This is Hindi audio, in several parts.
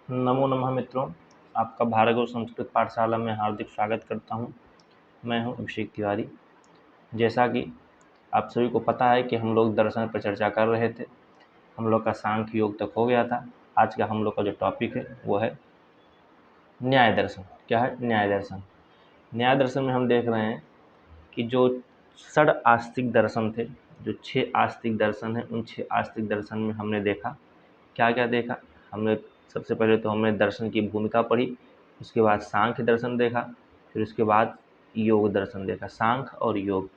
नमो नमः मित्रों, आपका भार्गव संस्कृत पाठशाला में हार्दिक स्वागत करता हूं। मैं हूं अभिषेक तिवारी। जैसा कि आप सभी को पता है कि हम लोग दर्शन पर चर्चा कर रहे थे। हम लोग का सांख्य योग तक हो गया था। आज का हम लोग का जो टॉपिक है वो है न्याय दर्शन। क्या है? न्याय दर्शन। न्याय दर्शन में हम देख रहे हैं कि जो षड आस्तिक दर्शन थे, जो 6 आस्तिक दर्शन हैं, उन 6 आस्तिक दर्शन में हमने देखा, क्या क्या देखा। हमने सबसे पहले तो हमने दर्शन की भूमिका पढ़ी, उसके बाद सांख्य दर्शन देखा, फिर उसके बाद योग दर्शन देखा। सांख्य और योग।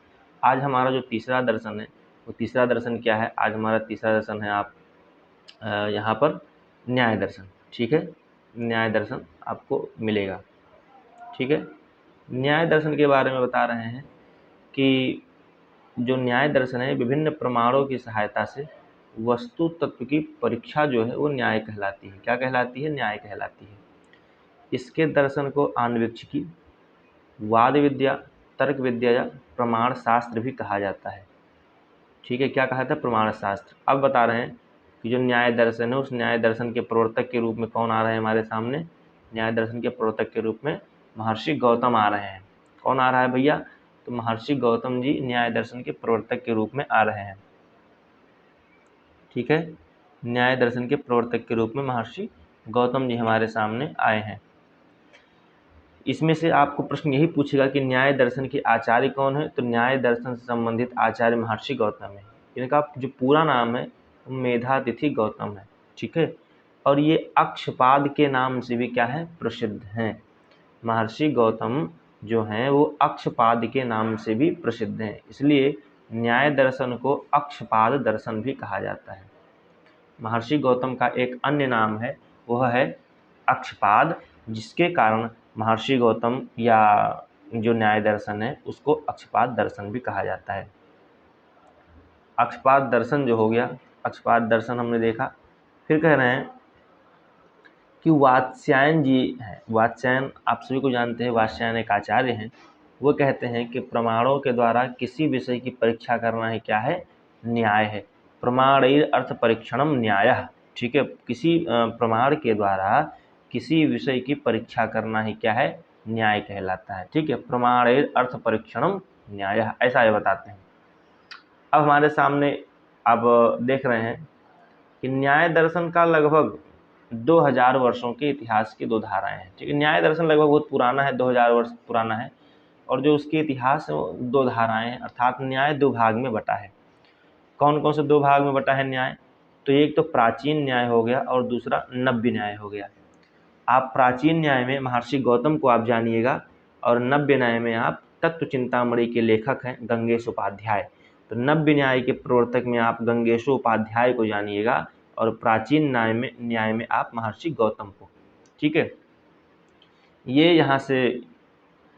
आज हमारा जो तीसरा दर्शन है वो तीसरा दर्शन क्या है? आज हमारा तीसरा दर्शन है आप यहाँ पर न्याय दर्शन। ठीक है, न्याय दर्शन आपको मिलेगा। ठीक है, न्याय दर्शन के बारे में बता रहे हैं कि जो न्याय दर्शन है विभिन्न प्रमाणों की सहायता से वस्तु तत्व की परीक्षा जो है वो न्याय कहलाती है। क्या कहलाती है? न्याय कहलाती है। इसके दर्शन को आन्वीक्षिकी, वाद विद्या, तर्क विद्या या प्रमाण शास्त्र भी कहा जाता है। ठीक है, क्या कहा था? प्रमाण शास्त्र। अब बता रहे हैं कि जो न्याय दर्शन है उस न्याय दर्शन के प्रवर्तक के रूप में कौन आ रहे हैं हमारे सामने? न्याय दर्शन के प्रवर्तक के रूप में महर्षि गौतम आ रहे हैं। कौन आ रहा है भैया? तो महर्षि गौतम जी न्याय दर्शन के प्रवर्तक के रूप में आ रहे हैं। ठीक है, न्याय दर्शन के प्रवर्तक के रूप में महर्षि गौतम जी हमारे सामने आए हैं। इसमें से आपको प्रश्न यही पूछेगा कि न्याय दर्शन के आचार्य कौन है? तो न्याय दर्शन से संबंधित आचार्य महर्षि गौतम है। इनका जो पूरा नाम है मेधातिथि गौतम है। ठीक है, और ये अक्षपाद के नाम से भी क्या है? प्रसिद्ध हैं। महर्षि गौतम जो हैं वो अक्षपाद के नाम से भी प्रसिद्ध हैं, इसलिए न्याय दर्शन को अक्षपाद दर्शन भी कहा जाता है। महर्षि गौतम का एक अन्य नाम है, वह है अक्षपाद, जिसके कारण महर्षि गौतम या जो न्याय दर्शन है उसको अक्षपाद दर्शन भी कहा जाता है। अक्षपाद दर्शन जो हो गया, अक्षपाद दर्शन हमने देखा। फिर कह रहे हैं कि वात्स्यायन जी हैं। वात्स्यायन आप सभी को जानते हैं, वात्स्यायन एक आचार्य हैं। वो कहते हैं कि प्रमाणों के द्वारा किसी विषय की परीक्षा करना ही क्या है? न्याय है। प्रमाणैर अर्थ परीक्षणम न्यायः। ठीक है, किसी प्रमाण के द्वारा किसी विषय की परीक्षा करना ही क्या है? न्याय कहलाता है। ठीक है, प्रमाणैर अर्थ परीक्षणम न्यायः, ऐसा ये बताते हैं। अब हमारे सामने अब देख रहे हैं कि न्याय दर्शन का लगभग 2000 वर्षों के इतिहास की 2 धाराएं हैं। ठीक है, न्याय दर्शन लगभग बहुत पुराना है, 2000 वर्ष पुराना है, और जो उसके इतिहास है वो 2 धाराएं हैं, अर्थात न्याय 2 भाग में बटा है। कौन कौन से 2 भाग में बटा है न्याय? तो एक तो प्राचीन न्याय हो गया और दूसरा नव्य न्याय हो गया। आप प्राचीन न्याय में महर्षि गौतम को आप जानिएगा, और नव्य न्याय में आप तत्व चिंतामणि के लेखक हैं गंगेश उपाध्याय। तो नव्य न्याय के प्रवर्तक में आप गंगेश उपाध्याय को जानिएगा, और प्राचीन न्याय में आप महर्षि गौतम को। ठीक है, ये यहाँ से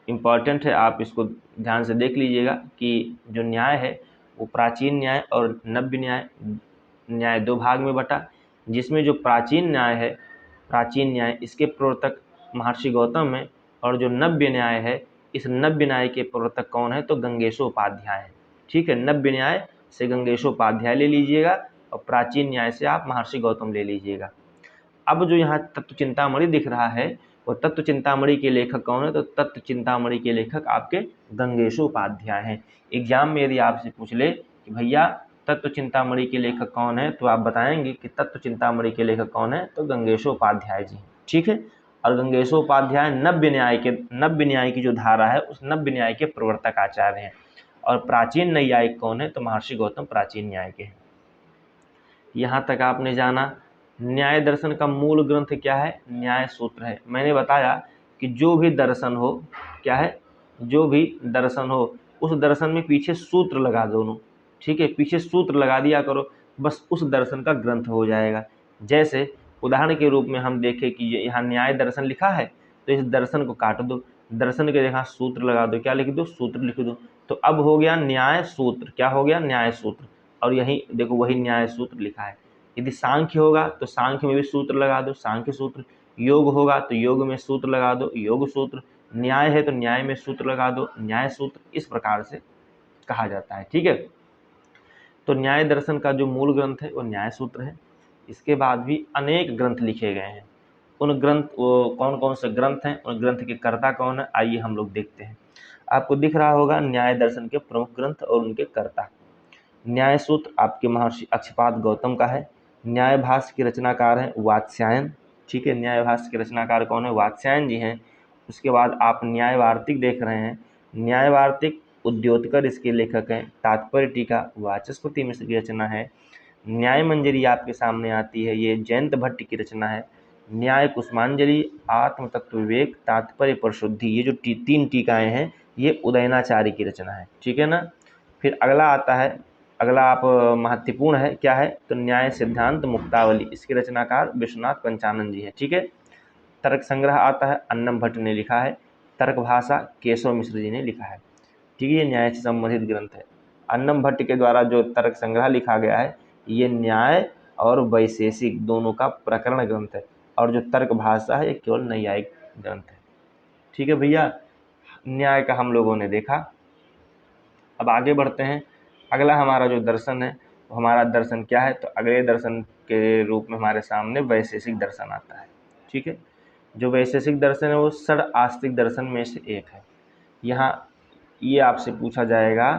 इम्पॉर्टेंट है, आप इसको ध्यान से देख लीजिएगा कि जो न्याय है वो प्राचीन न्याय और नव्य न्याय 2 भाग में बटा, जिसमें जो प्राचीन न्याय है, प्राचीन न्याय इसके प्रवर्तक महर्षि गौतम है, और जो नव्य न्याय है इस नव्य न्याय के प्रवर्तक कौन है? तो गंगेशोपाध्याय है। ठीक है, नव्य न्याय से गंगेशोपाध्याय ले लीजिएगा और प्राचीन न्याय से आप महर्षि गौतम ले लीजिएगा। अब जो यहाँ तत्व चिंतामणि दिख रहा है वो तत्व चिंतामणि के लेखक कौन है? तो तत्व चिंतामणि के लेखक आपके गंगेशोपाध्याय हैं। एग्जाम में यदि आपसे पूछ ले कि भैया तत्व चिंतामणि के लेखक कौन है, तो आप बताएंगे कि तत्व चिंतामणि के लेखक कौन है? तो गंगेशोपाध्याय जी। ठीक है, और गंगेशोपाध्याय नव्य न्याय की जो धारा है उस नव्य न्याय के प्रवर्तक आचार्य हैं। और प्राचीन न्यायिक कौन है? तो महर्षि गौतम प्राचीन न्याय के हैं। यहाँ तक आपने जाना। न्याय दर्शन का मूल ग्रंथ क्या है? न्याय सूत्र है। मैंने बताया कि जो भी दर्शन हो, क्या है? जो भी दर्शन हो उस दर्शन में पीछे सूत्र लगा दो। ठीक है, पीछे सूत्र लगा दिया करो, बस उस दर्शन का ग्रंथ हो जाएगा। जैसे उदाहरण के रूप में हम देखें कि यहाँ न्याय दर्शन लिखा है, तो इस दर्शन को काट दो, दर्शन के जगह सूत्र लगा दो। क्या लिख दो? सूत्र लिख दो। तो अब हो गया न्याय सूत्र। क्या हो गया? न्याय सूत्र। और यही देखो वही न्याय सूत्र लिखा है। यदि सांख्य होगा तो सांख्य में भी सूत्र लगा दो, सांख्य सूत्र। योग होगा तो योग में सूत्र लगा दो, योग सूत्र। न्याय है तो न्याय में सूत्र लगा दो, न्याय सूत्र। इस प्रकार से कहा जाता है। ठीक है, तो न्याय दर्शन का जो मूल ग्रंथ है वो न्याय सूत्र है। इसके बाद भी अनेक ग्रंथ लिखे गए हैं। उन ग्रंथ वो कौन कौन से ग्रंथ हैं, उन ग्रंथ के कर्ता कौन है, आइए हम लोग देखते हैं। आपको दिख रहा होगा न्याय दर्शन के प्रमुख ग्रंथ और उनके कर्ता। न्याय सूत्र आपके महर्षि अक्षपाद गौतम का है। न्याय भाष्य के रचनाकार हैं वात्स्यायन, ठीक है। न्याय भाष्य के रचनाकार कौन है, वात्स्यायन जी हैं। उसके बाद आप न्याय वार्तिक देख रहे हैं, न्याय वार्तिक उद्योतकर इसके लेखक हैं। तात्पर्य टीका वाचस्पति मिश्र की रचना है। न्याय मंजरी आपके सामने आती है, ये जयंत भट्ट की रचना है। न्याय कुसुमांजलि, आत्म तत्व विवेक, तात्पर्य परिशुद्धि, ये जो तीन टीकाएं हैं ये उदयनाचार्य की रचना है, ठीक है ना। फिर अगला आता है, अगला आप महत्वपूर्ण है, क्या है, तो न्याय सिद्धांत मुक्तावली, इसके रचनाकार विश्वनाथ पंचानन जी है, ठीक है। तर्क संग्रह आता है, अन्नम भट्ट ने लिखा है। तर्क भाषा केशव मिश्र जी ने लिखा है, ठीक है। ये न्याय से संबंधित ग्रंथ है। अन्नम भट्ट के द्वारा जो तर्क संग्रह लिखा गया है ये न्याय और वैशेषिक दोनों का प्रकरण ग्रंथ है, और जो तर्क भाषा है ये केवल नैयायिक ग्रंथ है, ठीक है भैया। न्याय का हम लोगों ने देखा। अब आगे बढ़ते हैं। अगला हमारा जो दर्शन है, हमारा दर्शन क्या है, तो अगले दर्शन के रूप में हमारे सामने वैशेषिक दर्शन आता है, ठीक है। जो वैशेषिक दर्शन है वो षड आस्तिक दर्शन में से एक है। यहाँ ये आपसे पूछा जाएगा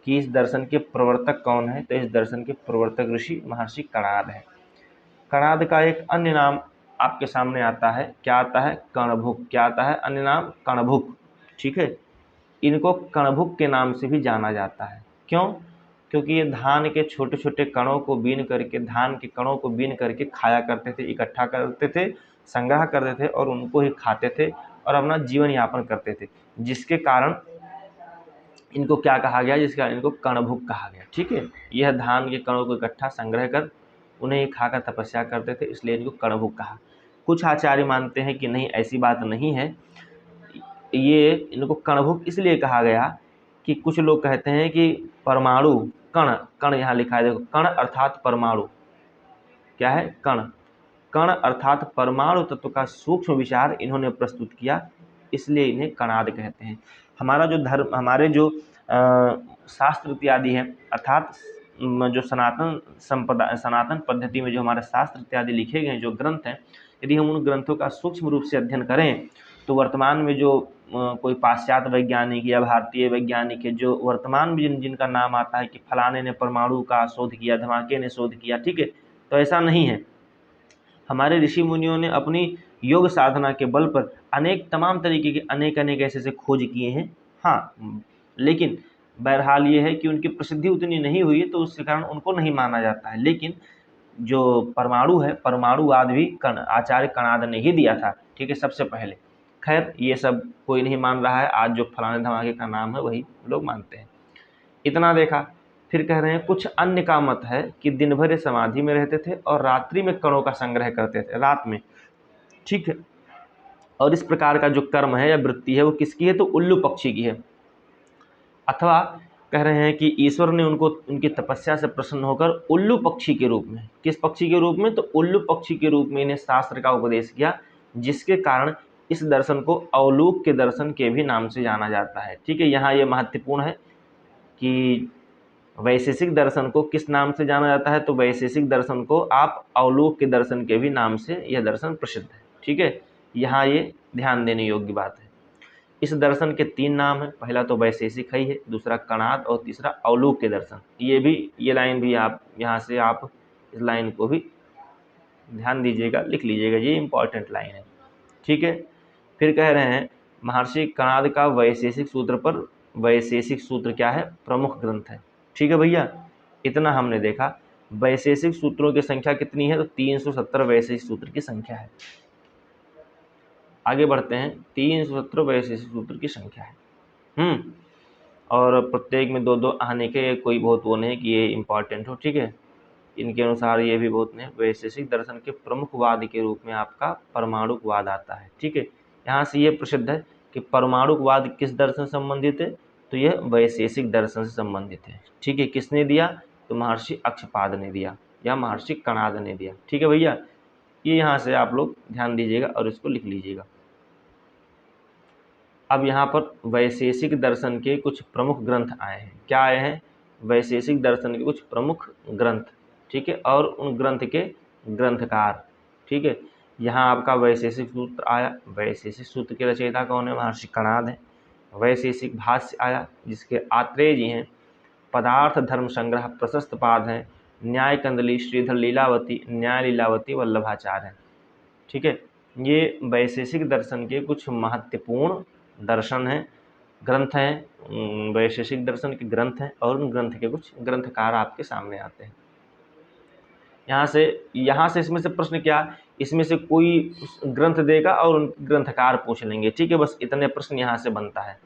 कि इस दर्शन के प्रवर्तक कौन है, तो इस दर्शन के प्रवर्तक ऋषि महर्षि कणाद है। कणाद का एक अन्य नाम आपके सामने आता है, क्या आता है, कणभुक। क्या आता है अन्य नाम, कणभुक, ठीक है। इनको कणभुक के नाम से भी जाना जाता है। क्यों, क्योंकि ये धान के छोटे छोटे कणों को बीन करके, धान के कणों को बीन करके खाया करते थे, इकट्ठा करते थे, संग्रह करते थे और उनको ही खाते थे और अपना जीवन यापन करते थे, जिसके कारण इनको क्या कहा गया, जिसके कारण इनको कणभुक कहा गया, ठीक है। यह धान के कणों को इकट्ठा संग्रह कर उन्हें ही खाकर तपस्या करते थे, इसलिए इनको कणभुक कहा। कुछ आचार्य मानते हैं कि नहीं, ऐसी बात नहीं है, ये इनको कणभुक इसलिए कहा गया कि कुछ लोग कहते हैं कि परमाणु, कण, कण यहाँ लिखा है देखो, कण अर्थात परमाणु, क्या है, कण, कण अर्थात परमाणु तत्व का सूक्ष्म विचार इन्होंने प्रस्तुत किया, इसलिए इन्हें कणाद कहते हैं। हमारा जो धर्म, हमारे जो शास्त्र इत्यादि है, अर्थात जो सनातन संपदा, सनातन पद्धति में जो हमारे शास्त्र इत्यादि लिखे गए जो ग्रंथ हैं, यदि हम उन ग्रंथों का सूक्ष्म रूप से अध्ययन करें तो वर्तमान में जो कोई पाश्चात्य वैज्ञानिक या भारतीय वैज्ञानिक है, जो वर्तमान में जिनका नाम आता है कि फलाने ने परमाणु का शोध किया, धमाके ने शोध किया, ठीक है, तो ऐसा नहीं है। हमारे ऋषि मुनियों ने अपनी योग साधना के बल पर अनेक तमाम तरीके के अनेक ऐसे खोज किए हैं, हाँ, लेकिन बहरहाल ये है कि उनकी प्रसिद्धि उतनी नहीं हुई है, तो उसके कारण उनको नहीं माना जाता है। लेकिन जो परमाणु है, परमाणुवाद भी आचार्य कणाद ने ही दिया था, ठीक है, सबसे पहले। खैर ये सब कोई नहीं मान रहा है, आज जो फलाने धमाके का नाम है वही लोग मानते हैं। इतना देखा, फिर कह रहे हैं कुछ अन्य का मत है कि दिन भर ये समाधि में रहते थे और रात्रि में कणों का संग्रह करते थे, रात में, ठीक है। और इस प्रकार का जो कर्म है या वृत्ति है वो किसकी है, तो उल्लू पक्षी की है। अथवा कह रहे हैं कि ईश्वर ने उनको उनकी तपस्या से प्रसन्न होकर उल्लू पक्षी के रूप में, किस पक्षी के रूप में, तो उल्लू पक्षी के रूप में इन्हें शास्त्र का उपदेश किया, जिसके कारण इस दर्शन को अवलूक के दर्शन के भी नाम से जाना जाता है, ठीक है। यहाँ ये महत्वपूर्ण है कि वैशेषिक दर्शन को किस नाम से जाना जाता है, तो वैशेषिक दर्शन को आप अवलोक के दर्शन के भी नाम से यह दर्शन प्रसिद्ध है, ठीक है। यहाँ ये ध्यान देने योग्य बात है। इस दर्शन के तीन नाम हैं, पहला तो वैशेषिक ही है, दूसरा कणाद और तीसरा अवलोक के दर्शन। ये लाइन भी आप यहाँ से आप इस लाइन को भी ध्यान दीजिएगा, लिख लीजिएगा, ये इंपॉर्टेंट लाइन है, ठीक है। फिर कह रहे हैं महर्षि कणाद का वैशेषिक सूत्र पर, वैशेषिक सूत्र क्या है, प्रमुख ग्रंथ है, ठीक है भैया। इतना हमने देखा। वैशेषिक सूत्रों की संख्या कितनी है, तो 370 वैशेषिक सूत्र की संख्या है। आगे बढ़ते हैं, 370 वैशेषिक सूत्र की संख्या है। और प्रत्येक में दो आने के कोई बहुत वो नहीं कि ये इंपॉर्टेंट हो, ठीक है। इनके अनुसार ये भी बहुत नहीं। वैशेषिक दर्शन के प्रमुख वाद के रूप में आपका परमाणुवाद आता है, ठीक है। यहाँ से ये प्रसिद्ध है कि परमाणुवाद किस दर्शन से संबंधित है, तो यह वैशेषिक दर्शन से संबंधित है, ठीक है। किसने दिया, तो महर्षि अक्षपाद ने दिया या महर्षि कणाद ने दिया, ठीक है भैया। ये यहाँ से आप लोग ध्यान दीजिएगा और इसको लिख लीजिएगा। अब यहाँ पर वैशेषिक दर्शन के कुछ प्रमुख ग्रंथ आए हैं। क्या आए हैं, वैशेषिक दर्शन के कुछ प्रमुख ग्रंथ, ठीक है, और उन ग्रंथ के ग्रंथकार, ठीक है। यहाँ आपका वैशेषिक सूत्र आया। वैशेषिक सूत्र के रचयिता कौन है? महर्षि कणाद है। वैशेषिक भाष्य आया जिसके आत्रेय जी हैं। पदार्थ धर्म संग्रह प्रशस्त पाद हैं। न्याय कंदली श्रीधर लीलावती न्याय लीलावती वल्लभाचार्य हैं। ठीक है, ये वैशेषिक दर्शन के कुछ महत्वपूर्ण दर्शन हैं, ग्रंथ हैं, वैशेषिक दर्शन के ग्रंथ हैं, और उन ग्रंथ के कुछ ग्रंथकार आपके सामने आते हैं। यहाँ से इसमें से प्रश्न क्या, इसमें से कोई ग्रंथ देगा और उन ग्रंथकार पूछ लेंगे। ठीक है, बस इतने प्रश्न यहाँ से बनता है।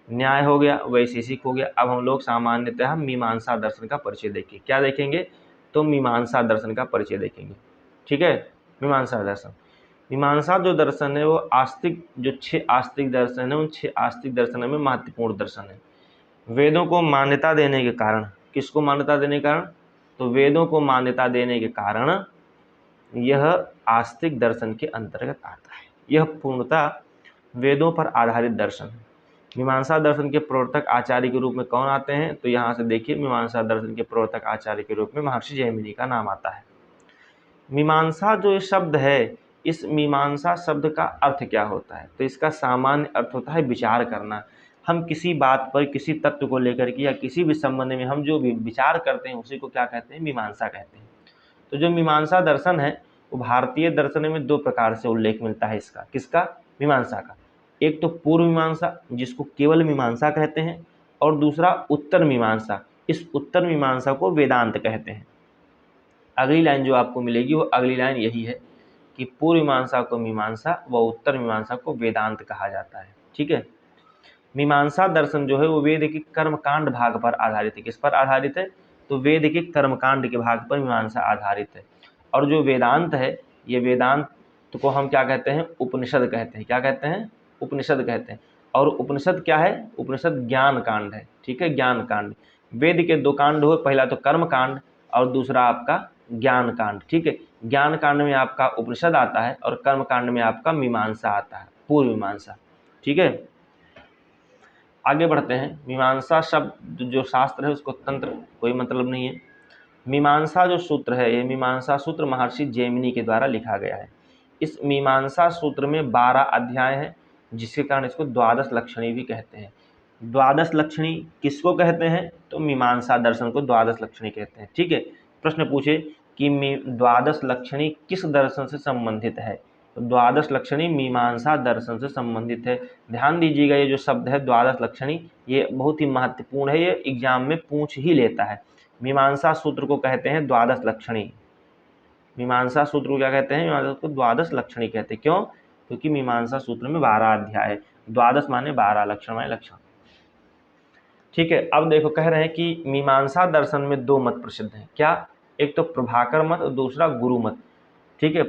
न्याय हो गया, वैशेषिक हो गया। अब हम लोग सामान्यतः मीमांसा दर्शन का परिचय देखें। क्या देखेंगे? तो मीमांसा दर्शन का परिचय देखेंगे। ठीक है, मीमांसा दर्शन। मीमांसा जो दर्शन है वो आस्तिक, जो 6 आस्तिक दर्शन है, उन 6 आस्तिक दर्शनों में महत्वपूर्ण दर्शन है। वेदों को मान्यता देने के कारण, किसको मान्यता देने के कारण? तो वेदों को मान्यता देने के कारण यह आस्तिक दर्शन के अंतर्गत आता है। यह पूर्णतः वेदों पर आधारित दर्शन है। मीमांसा दर्शन के प्रवर्तक आचार्य के रूप में कौन आते हैं? तो यहाँ से देखिए, मीमांसा दर्शन के प्रवर्तक आचार्य के रूप में महर्षि जैमिनी का नाम आता है। मीमांसा जो शब्द है, इस मीमांसा शब्द का अर्थ क्या होता है? तो इसका सामान्य अर्थ होता है विचार करना। हम किसी बात पर, किसी तत्व को लेकर के या किसी भी संबंध में हम जो भी विचार करते हैं उसी को क्या कहते हैं? मीमांसा कहते हैं। तो जो मीमांसा दर्शन है वो भारतीय दर्शन में 2 प्रकार से उल्लेख मिलता है इसका। किसका? मीमांसा का। एक तो पूर्व मीमांसा जिसको केवल मीमांसा कहते हैं, और दूसरा उत्तर मीमांसा। इस उत्तर मीमांसा को वेदांत कहते हैं। अगली लाइन जो आपको मिलेगी वो अगली लाइन यही है कि पूर्व मीमांसा को मीमांसा व उत्तर मीमांसा को वेदांत कहा जाता है। ठीक है, मीमांसा दर्शन जो है वो वेद के कर्मकांड भाग पर आधारित है। किस पर आधारित है? तो वेद के कर्मकांड के भाग पर मीमांसा आधारित है। और जो वेदांत है, ये वेदांत को हम क्या कहते हैं? उपनिषद कहते हैं। क्या कहते हैं? उपनिषद कहते हैं। और उपनिषद क्या है? उपनिषद ज्ञान कांड है। ठीक है, ज्ञान कांड। वेद के 2 कांड हुए, पहला तो कर्म कांड और दूसरा आपका ज्ञान कांड। ठीक है, ज्ञान कांड में आपका उपनिषद आता है और कर्म कांड में आपका मीमांसा आता है, पूर्व मीमांसा। ठीक है, आगे बढ़ते हैं। मीमांसा शब्द जो शास्त्र है उसको तंत्र कोई मतलब नहीं है। मीमांसा जो सूत्र है, ये मीमांसा सूत्र महर्षि जैमिनी के द्वारा लिखा गया है। इस मीमांसा सूत्र में 12 अध्याय हैं, जिसके कारण इसको द्वादश लक्षणी भी कहते हैं। द्वादश लक्षणी किसको कहते हैं? तो मीमांसा दर्शन को द्वादश लक्षणी कहते हैं। ठीक है, प्रश्न पूछे कि द्वादश लक्षणी किस दर्शन से संबंधित है? तो द्वादश लक्षणी मीमांसा दर्शन से संबंधित है। ध्यान दीजिएगा, ये जो शब्द है द्वादश लक्षणी, ये बहुत ही महत्वपूर्ण है, ये एग्जाम में पूछ ही लेता है। मीमांसा सूत्र को कहते हैं द्वादश लक्षणी। मीमांसा सूत्र को क्या कहते हैं? मीमांसा को द्वादश लक्षणी कहते हैं। क्यों? क्योंकि मीमांसा सूत्र में 12 अध्याय है। द्वादश माने 12, लक्षण माने लक्षण। ठीक है, अब देखो, कह रहे हैं कि मीमांसा दर्शन में 2 मत प्रसिद्ध हैं। क्या? एक तो प्रभाकर मत और दूसरा गुरु मत। ठीक है,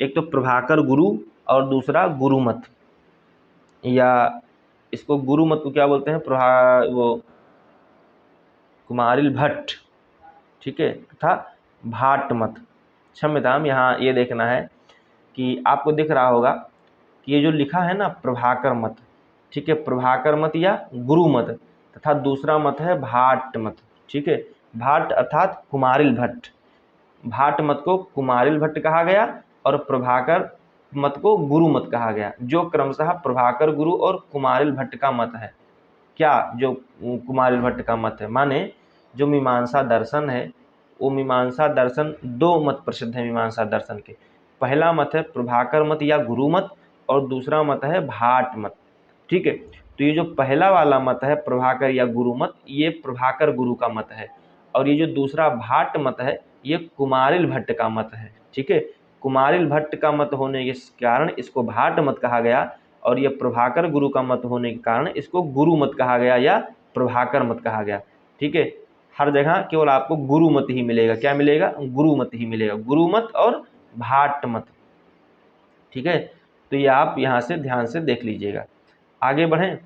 एक तो प्रभाकर गुरु और दूसरा गुरु मत, या इसको गुरु मत को क्या बोलते हैं? वो कुमारिल भट्ट। ठीक है, तथा भाट मत। क्षम्यताम, यहाँ ये देखना है कि आपको दिख रहा होगा कि ये जो लिखा है ना प्रभाकर मत, ठीक है, प्रभाकर मत या गुरु मत, तथा दूसरा मत है भाट मत। ठीक है, भाट अर्थात कुमारिल भट्ट। भाट मत को कुमारिल भट्ट कहा गया और प्रभाकर मत को गुरु मत कहा गया, जो क्रमशः प्रभाकर गुरु और कुमारिल भट्ट का मत है। क्या? जो कुमारिल भट्ट का मत है, माने जो मीमांसा दर्शन है वो मीमांसा दर्शन 2 मत प्रसिद्ध है मीमांसा दर्शन के। पहला मत है प्रभाकर मत या गुरु मत और दूसरा मत है भाट मत। ठीक है, तो ये जो पहला वाला मत है प्रभाकर या गुरु मत, ये प्रभाकर गुरु का मत है, और ये जो दूसरा भाट मत है ये कुमारिल भट्ट का मत है। ठीक है, कुमारिल भट्ट का मत होने के कारण इसको भाट मत कहा गया, और ये प्रभाकर गुरु का मत होने के कारण इसको गुरु मत कहा गया या प्रभाकर मत कहा गया। ठीक है, हर जगह केवल आपको गुरु मत ही मिलेगा। क्या मिलेगा? गुरु मत ही मिलेगा, गुरु मत और भाट मत। ठीक है, तो ये आप यहाँ से ध्यान से देख लीजिएगा। आगे बढ़ें।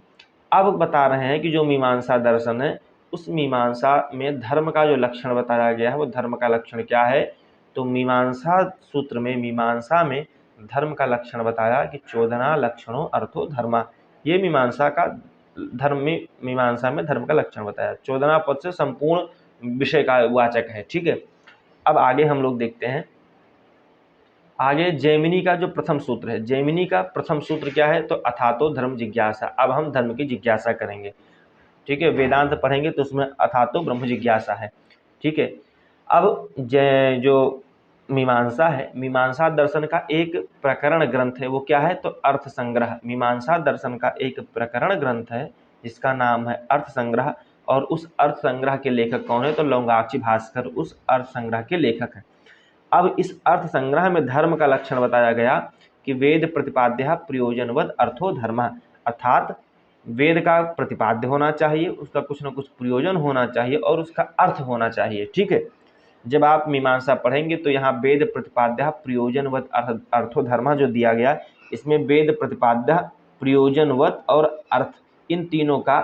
अब बता रहे हैं कि जो मीमांसा दर्शन है उस मीमांसा में धर्म का जो लक्षण बताया गया है वो धर्म का लक्षण क्या है? तो मीमांसा सूत्र में, मीमांसा में धर्म का लक्षण बताया कि चोदना लक्षणों अर्थो धर्मा। ये मीमांसा का धर्म में, मीमांसा में धर्म का लक्षण बताया। चोदना पद से संपूर्ण विषय का वाचक है। ठीक है, अब आगे हम लोग देखते हैं आगे जैमिनी का जो प्रथम सूत्र है, जैमिनी का प्रथम सूत्र क्या है? तो अथातो धर्म जिज्ञासा। अब हम धर्म की जिज्ञासा करेंगे, ठीक है। वेदांत पढ़ेंगे तो उसमें अथातो ब्रह्म जिज्ञासा है, ठीक है। अब जो मीमांसा है, मीमांसा दर्शन का एक प्रकरण ग्रंथ है, वो क्या है? तो अर्थ संग्रह। मीमांसा दर्शन का एक प्रकरण ग्रंथ है जिसका नाम है अर्थ संग्रह, और उस अर्थ संग्रह के लेखक कौन है? तो लौंगाक्षी भास्कर उस अर्थ संग्रह के लेखक हैं। अब इस अर्थ संग्रह में धर्म का लक्षण बताया गया कि वेद प्रतिपाद्य प्रयोजनवद अर्थो धर्म, अर्थात वेद का प्रतिपाद्य होना चाहिए, उसका कुछ न कुछ प्रयोजन होना चाहिए और उसका अर्थ होना चाहिए, ठीक है। जब आप मीमांसा पढ़ेंगे तो यहाँ वेद प्रतिपाद्य प्रयोजनवत अर्थो धर्म जो दिया गया, इसमें वेद प्रतिपाद्य प्रयोजनवत और अर्थ, इन तीनों का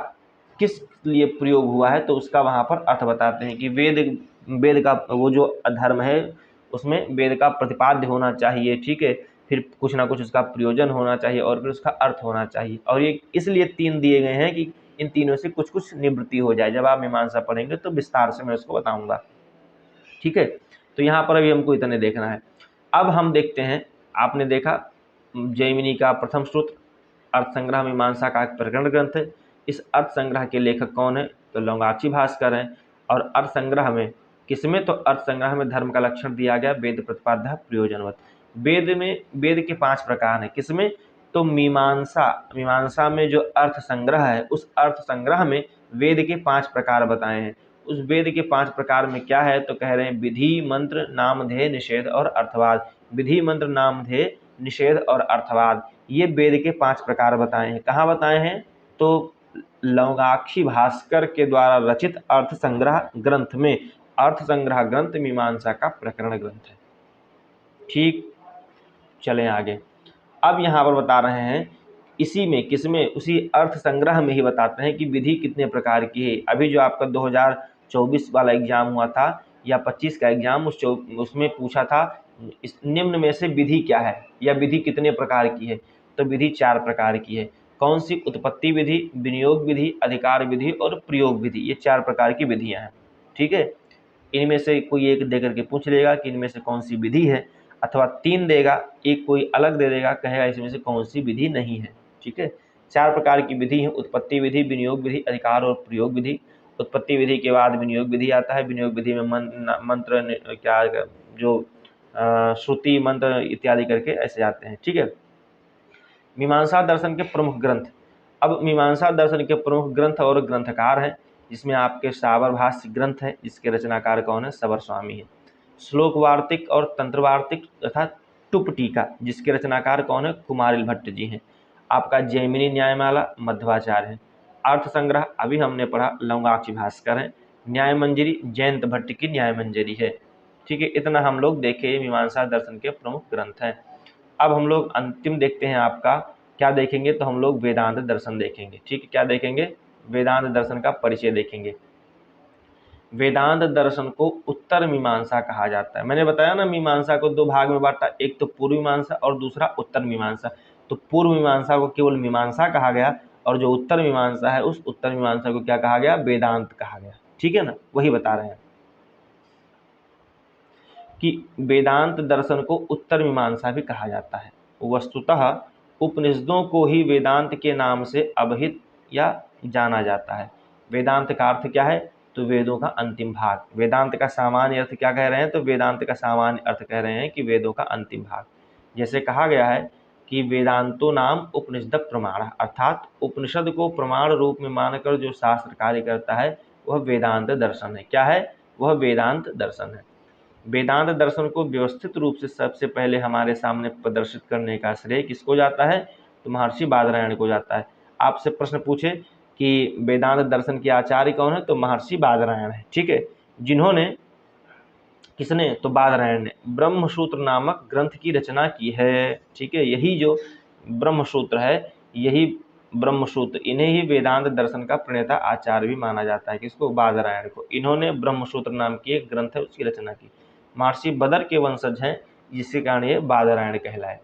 किस लिए प्रयोग हुआ है तो उसका वहाँ पर अर्थ बताते हैं कि वेद का वो जो धर्म है उसमें वेद का प्रतिपाद्य होना चाहिए, ठीक है। फिर कुछ ना कुछ उसका प्रयोजन होना चाहिए और फिर उसका अर्थ होना चाहिए, और ये इसलिए 3 दिए गए हैं कि इन तीनों से कुछ कुछ निवृत्ति हो जाए। जब आप मीमांसा पढ़ेंगे तो विस्तार से मैं उसको बताऊंगा, ठीक है। तो यहाँ पर अभी हमको इतने देखना है। अब हम देखते हैं, आपने देखा जैमिनी का प्रथम सूत्र अर्थ संग्रह मीमांसा का एक प्रकरण ग्रंथ है। इस अर्थ संग्रह के लेखक कौन है? तो लौंगाक्षी भास्कर हैं। और अर्थ संग्रह में किसमें? तो अर्थ संग्रह में धर्म का लक्षण दिया गया वेद प्रतिपाद्य प्रयोजनवत। वेद के 5 प्रकार हैं, किसमें? तो मीमांसा में जो अर्थ संग्रह है उस अर्थ संग्रह में वेद के 5 प्रकार बताए हैं। उस वेद के 5 प्रकार में क्या है? तो कह रहे हैं विधि, मंत्र, नामधेय, निषेध और अर्थवाद। विधि, मंत्र, नामधेय, निषेध और अर्थवाद, ये वेद के 5 प्रकार बताए हैं। कहाँ बताए हैं? तो लौंगाक्षी भास्कर के द्वारा रचित अर्थ संग्रह ग्रंथ में। अर्थ संग्रह ग्रंथ मीमांसा का प्रकरण ग्रंथ है, ठीक। चलें आगे। अब यहाँ पर बता रहे हैं इसी में, किसमें? उसी अर्थ संग्रह में ही बताते हैं कि विधि कितने प्रकार की है। अभी जो आपका 2024 वाला एग्जाम हुआ था या 25 का एग्जाम, उसमें पूछा था इस निम्न में से विधि क्या है या विधि कितने प्रकार की है? तो विधि 4 प्रकार की है। कौन सी? उत्पत्ति विधि, विनियोग विधि, अधिकार विधि और प्रयोग विधि, ये 4 प्रकार की विधियां हैं, ठीक है। इनमें से कोई एक दे करके पूछ लेगा कि इनमें से कौन सी विधि है, अथवा 3 देगा, एक कोई अलग दे देगा, कहेगा इसमें से कौन सी विधि नहीं है, ठीक है। 4 प्रकार की विधि है, उत्पत्ति विधि, विनियोग विधि, अधिकार और प्रयोग विधि। उत्पत्ति विधि के बाद विनियोग विधि आता है। विनियोग विधि में मंत्र क्या जो श्रुति, मंत्र इत्यादि करके ऐसे आते हैं, ठीक है। मीमांसा दर्शन के प्रमुख ग्रंथ। अब मीमांसा दर्शन के प्रमुख ग्रंथ और ग्रंथकार हैं, जिसमें आपके साबर भाष्य ग्रंथ है, जिसके रचनाकार कौन है? सबर स्वामी है। श्लोक वार्तिक और तंत्र वार्तिक तथा टुप टीका, जिसके रचनाकार कौन है? कुमारिल भट्ट जी हैं। आपका जैमिनी न्यायमाला मध्वाचार्य है। अर्थ संग्रह अभी हमने पढ़ा, लौंगाक्षी भास्कर है। न्याय मंजरी जयंत भट्ट की न्याय मंजरी है, ठीक है। इतना हम लोग देखे मीमांसा दर्शन के प्रमुख ग्रंथ हैं। अब हम लोग अंतिम देखते हैं, आपका क्या देखेंगे? तो हम लोग वेदांत दर्शन देखेंगे, ठीक है। क्या देखेंगे? वेदांत दर्शन का परिचय देखेंगे। वेदांत दर्शन को उत्तर मीमांसा कहा जाता है। मैंने बताया ना, मीमांसा को 2 भाग में बांटा, एक तो पूर्व मीमांसा और दूसरा उत्तर मीमांसा। तो पूर्व मीमांसा को केवल मीमांसा कहा गया, और जो उत्तर मीमांसा है उस उत्तर मीमांसा को क्या कहा गया? वेदांत कहा गया, ठीक है ना। वही बता रहे हैं कि वेदांत दर्शन को उत्तर मीमांसा भी कहा जाता है। वस्तुतः उपनिषदों को ही वेदांत के नाम से अवहित या जाना जाता है। वेदांत का अर्थ क्या है? तो वेदों का अंतिम भाग। वेदांत का सामान्य अर्थ क्या कह रहे हैं? तो वेदांत का सामान्य अर्थ कह रहे हैं कि वेदों का अंतिम भाग। जैसे कहा गया है कि वेदांतो नाम उपनिषद प्रमाण, अर्थात उपनिषद को प्रमाण रूप में मानकर जो शास्त्र कार्य करता है वह वेदांत दर्शन है। क्या है? वह वेदांत दर्शन है। वेदांत दर्शन को व्यवस्थित रूप से सबसे पहले हमारे सामने प्रदर्शित करने का श्रेय किसको जाता है? तो महर्षि बादरायण को जाता है। आपसे प्रश्न पूछे कि वेदांत दर्शन के आचार्य कौन है? तो महर्षि बादरायण है, ठीक है। जिन्होंने, किसने? तो बादरायण ने ब्रह्मसूत्र नामक ग्रंथ की रचना की है, ठीक है। यही जो ब्रह्मसूत्र है, यही ब्रह्मसूत्र, इन्हें ही वेदांत दर्शन का प्रणेता आचार्य भी माना जाता है। किसको? बादरायण को। इन्होंने ब्रह्मसूत्र नाम की एक ग्रंथ है उसकी रचना की। महर्षि बदर के वंशज हैं, जिसके कारण ये बादरायण कहलाए,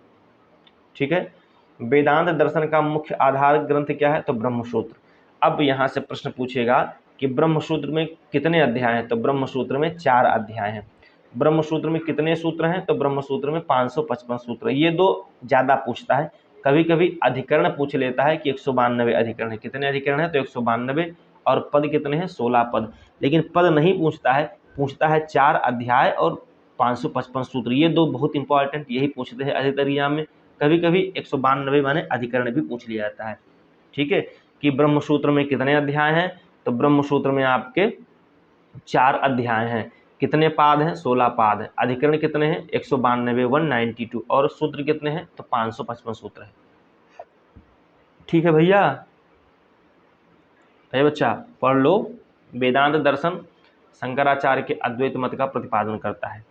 ठीक है। वेदांत दर्शन का मुख्य आधार ग्रंथ क्या है? तो ब्रह्मसूत्र। अब यहाँ से प्रश्न पूछेगा कि ब्रह्मसूत्र में कितने अध्याय हैं? तो ब्रह्मसूत्र में 4 अध्याय हैं। ब्रह्मसूत्र में कितने सूत्र हैं, तो ब्रह्मसूत्र में 555 सूत्र है। ये दो ज़्यादा पूछता है, कभी कभी अधिकरण पूछ लेता है कि 192 अधिकरण है, कितने अधिकरण है तो 192, और पद कितने हैं 16 पद, लेकिन पद नहीं पूछता है, पूछता है 4 अध्याय और 555 सूत्र। ये दो बहुत इंपॉर्टेंट यही पूछते हैं अधिकतर एग्जाम में। कभी कभी 192 माने अधिकरण भी पूछ लिया जाता है। ठीक है, कि ब्रह्मसूत्र में कितने अध्याय हैं, तो ब्रह्मसूत्र में आपके 4 अध्याय हैं, कितने पाद हैं 16 पाद हैं, अधिकरण कितने हैं 192 192, और सूत्र कितने हैं तो 555 सूत्र है। ठीक है भैया, बच्चा पढ़ लो। वेदांत दर्शन शंकराचार्य के अद्वैत मत का प्रतिपादन करता है।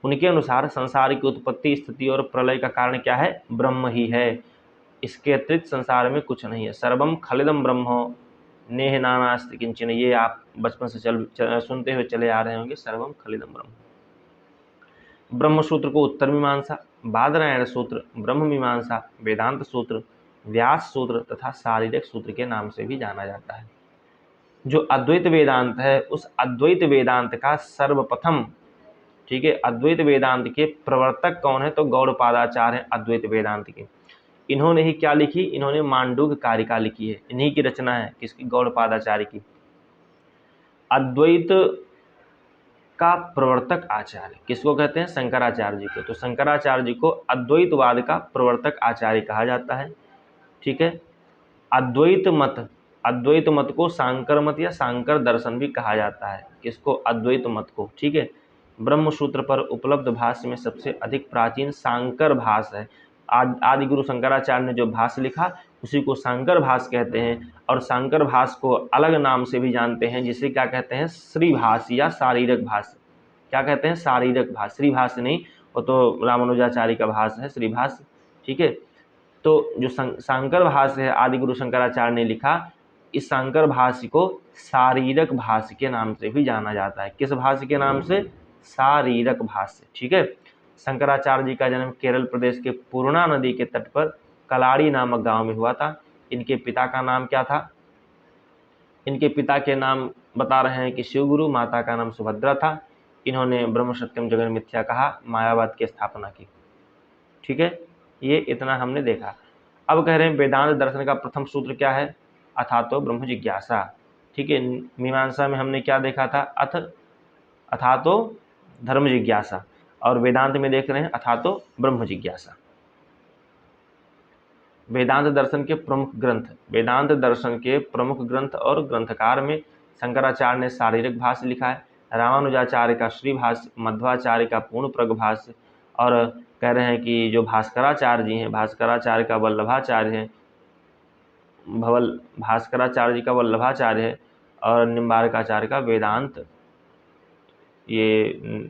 उनके अनुसार संसार की उत्पत्ति, स्थिति और प्रलय का कारण क्या है, ब्रह्म ही है, इसके अतिरिक्त संसार में कुछ नहीं है। सर्वम खलिदम ब्रह्म नेह नानास्ति किंचन, ये आप बचपन से सुनते हुए चले आ रहे होंगे, सर्वम खलिदम ब्रह्म। ब्रह्म सूत्र को उत्तर मीमांसा, बादरायण सूत्र, ब्रह्म मीमांसा, वेदांत सूत्र, व्यास सूत्र तथा शारीरिक सूत्र के नाम से भी जाना जाता है। जो अद्वैत वेदांत है, उस अद्वैत वेदांत का सर्वप्रथम, ठीक है, अद्वैत वेदांत के प्रवर्तक कौन है, तो गौड़पादाचार्य हैं अद्वैत वेदांत के। इन्होंने ही क्या लिखी, इन्होंने मांडूक्य कारिका लिखी है, इन्हीं की रचना है, किसकी, गौड़पादाचार्य की। अद्वैत का प्रवर्तक आचार्य किसको कहते हैं, शंकराचार्य जी को। तो शंकराचार्य जी को अद्वैतवाद का प्रवर्तक आचार्य कहा जाता है। ठीक है, अद्वैत मत को सांकर मत या सांकर दर्शन भी कहा जाता है, किसको, अद्वैत मत को। ठीक है, ब्रह्म सूत्र पर उपलब्ध भाष्य में सबसे अधिक प्राचीन सांकर भाष्य है। आदि गुरु शंकराचार्य ने जो भाष्य लिखा उसी को सांकर भाष्य कहते हैं, और सांकर भाष्य को अलग नाम से भी जानते हैं, जिसे क्या कहते हैं, श्री भाष्य या शारीरक भाष्य। क्या कहते हैं, शारीरक भाष्य, श्री भाष्य नहीं, वो तो रामानुजाचार्य का भाष्य है श्री भाष्य। ठीक है, तो जो सांकर भाष्य है आदि गुरु शंकराचार्य ने लिखा, इस सांकर भाष्य को शारीरक भाष्य के नाम से भी जाना जाता है। किस भाष्य के नाम से, शारीरक भाष्य। ठीक है, शंकराचार्य जी का जन्म केरल प्रदेश के पूर्णा नदी के तट पर कलाड़ी नामक गांव में हुआ था। इनके पिता का नाम क्या था, इनके पिता के नाम बता रहे हैं कि शिवगुरु, माता का नाम सुभद्रा था। इन्होंने ब्रह्म सत्यम जगन मिथ्या कहा, मायावाद की स्थापना की। ठीक है, ये इतना हमने देखा। अब कह रहे हैं वेदांत दर्शन का प्रथम सूत्र क्या है, अथातो ब्रह्म जिज्ञासा। ठीक है, मीमांसा में हमने क्या देखा था, अथातो धर्म जिज्ञासा, और वेदांत में देख रहे हैं अथातो ब्रह्म जिज्ञासा। वेदांत दर्शन के प्रमुख ग्रंथ, वेदांत दर्शन के प्रमुख ग्रंथ और ग्रंथकार में शंकराचार्य ने शारीरिक भाष्य लिखा है, रामानुजाचार्य का श्री भाष्य, मध्वाचार्य का पूर्ण प्रग भाष्य, और कह रहे हैं कि जो भास्कराचार्य जी हैं, भास्कराचार्य का वल्लभाचार्य है, भास्कराचार्य जी का वल्लभाचार्य है, और निम्बारकाचार्य का वेदांत, ये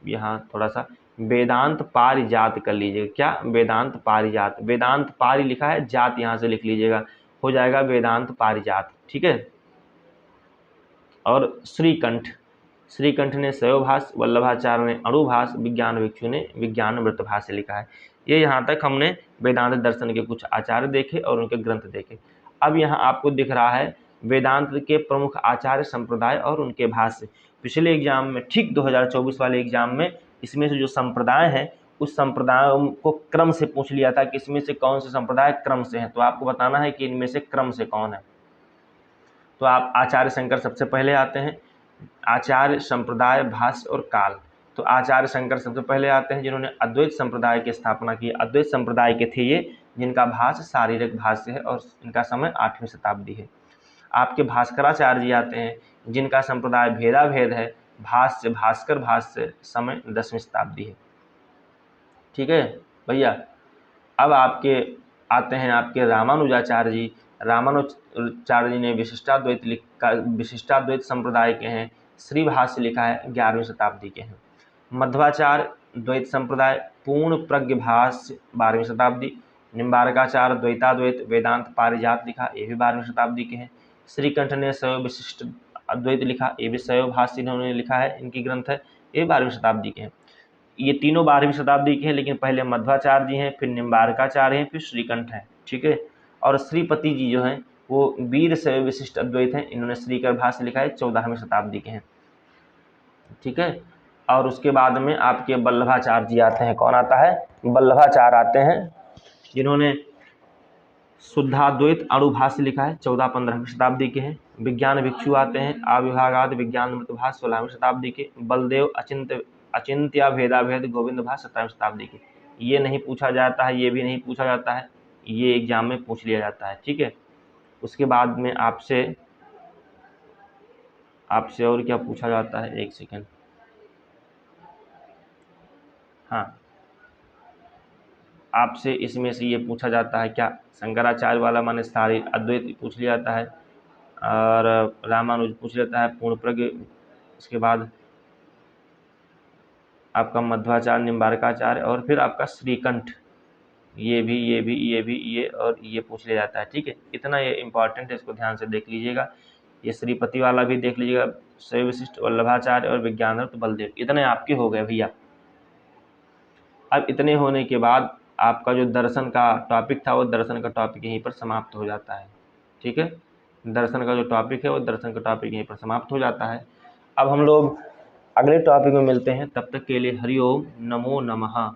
यहाँ थोड़ा सा वेदांत पारिजात कर लीजिएगा, क्या, वेदांत पारिजात, वेदांत पारि लिखा है, जात यहाँ से लिख लीजिएगा, हो जाएगा वेदांत पारिजात। ठीक है, और श्रीकंठ ने शैवभाष्य, वल्लभाचार्य ने अणुभाष्य, विज्ञान भिक्षु ने विज्ञान वृत्तभाष्य लिखा है। ये यहाँ तक हमने वेदांत दर्शन के कुछ आचार्य देखे और उनके ग्रंथ देखे। अब यहाँ आपको दिख रहा है वेदांत के प्रमुख आचार्य संप्रदाय और उनके भाष्य। पिछले एग्जाम में, ठीक 2024 वाले एग्जाम में, इसमें से जो संप्रदाय है उस संप्रदाय को क्रम से पूछ लिया था कि इसमें से कौन से संप्रदाय क्रम से हैं, तो आपको बताना है कि इनमें से क्रम से कौन है। तो आप आचार्य शंकर सबसे पहले आते हैं, आचार्य संप्रदाय, भाष्य और काल। तो आचार्य शंकर सबसे पहले आते हैं, जिन्होंने अद्वैत संप्रदाय की स्थापना की। अद्वैत संप्रदाय के थे ये, जिनका भाष्य शारीरिक भाष्य है और इनका समय 8वीं शताब्दी है। आपके भास्कराचार्य जी आते हैं, जिनका संप्रदाय भेदाभेद है, भाष्य भास्कर भाष्य, समय 10वीं शताब्दी है। ठीक है भैया, अब आपके आते हैं आपके रामानुजाचार्य जी। रामानुजाचार्य जी ने विशिष्टाद्वैत संप्रदाय के हैं, श्री भाष्य लिखा है, 11वीं शताब्दी के हैं। मध्वाचार्य द्वैत संप्रदाय, पूर्ण प्रज्ञ भाष्य, 12वीं शताब्दी। निम्बारकाचार्य द्वैताद्वैत वेदांत पारिजात लिखा, ये भी 12वीं शताब्दी के हैं। श्रीकंठ ने शैव विशिष्ट अद्वैत लिखा, ये भी शैव भाष्य इन्होंने लिखा है, इनकी ग्रंथ है, ये 12वीं शताब्दी के हैं। ये तीनों 12वीं शताब्दी के हैं, लेकिन पहले मध्वाचार्य जी हैं, फिर निम्बारकाचार्य हैं, फिर श्रीकंठ हैं। ठीक है, और श्रीपति जी जो हैं वो वीर शैव विशिष्ट अद्वैत हैं, इन्होंने श्रीकर भाष्य लिखा है, 14वीं शताब्दी के हैं। ठीक है, और उसके बाद में आपके वल्लभाचार्य जी आते हैं। कौन आता है? वल्लभाचार्य आते हैं, जिन्होंने शुद्धाद्वैत अणुभाष्य लिखा है, 14-15वीं शताब्दी के हैं। विज्ञान भिक्षु आते हैं, आविर्भागाद विज्ञान भाष्य 16वीं शताब्दी के। बलदेव अचिंत्य भेदाभेद गोविंद भाष्य 17वीं शताब्दी के। ये नहीं पूछा जाता है, ये भी नहीं पूछा जाता है, ये एग्जाम में पूछ लिया जाता है, ठीक है। उसके बाद में आपसे और क्या पूछा जाता है, एक सेकेंड, हाँ, आपसे इसमें से ये पूछा जाता है क्या, शंकराचार्य वाला माने सारी अद्वैत पूछ लिया जाता है, और रामानुज पूछ लेता है पूर्ण प्रज्ञ। उसके बाद आपका मध्वाचार्य, निम्बारकाचार्य, और फिर आपका श्रीकंठ, ये और ये पूछ लिया जाता है, ठीक है। इतना ये इंपॉर्टेंट है, इसको ध्यान से देख लीजिएगा। ये श्रीपति वाला भी देख लीजिएगा, शैव विशिष्ट, वल्लभाचार्य और विज्ञानरत्न बलदेव, इतने आपके हो गए भैया। अब इतने होने के बाद आपका जो दर्शन का टॉपिक था, वो दर्शन का टॉपिक यहीं पर समाप्त हो जाता है, ठीक है। दर्शन का जो टॉपिक है, वो दर्शन का टॉपिक यहीं पर समाप्त हो जाता है। अब हम लोग अगले टॉपिक में मिलते हैं, तब तक के लिए हरि ओम, नमो नमः।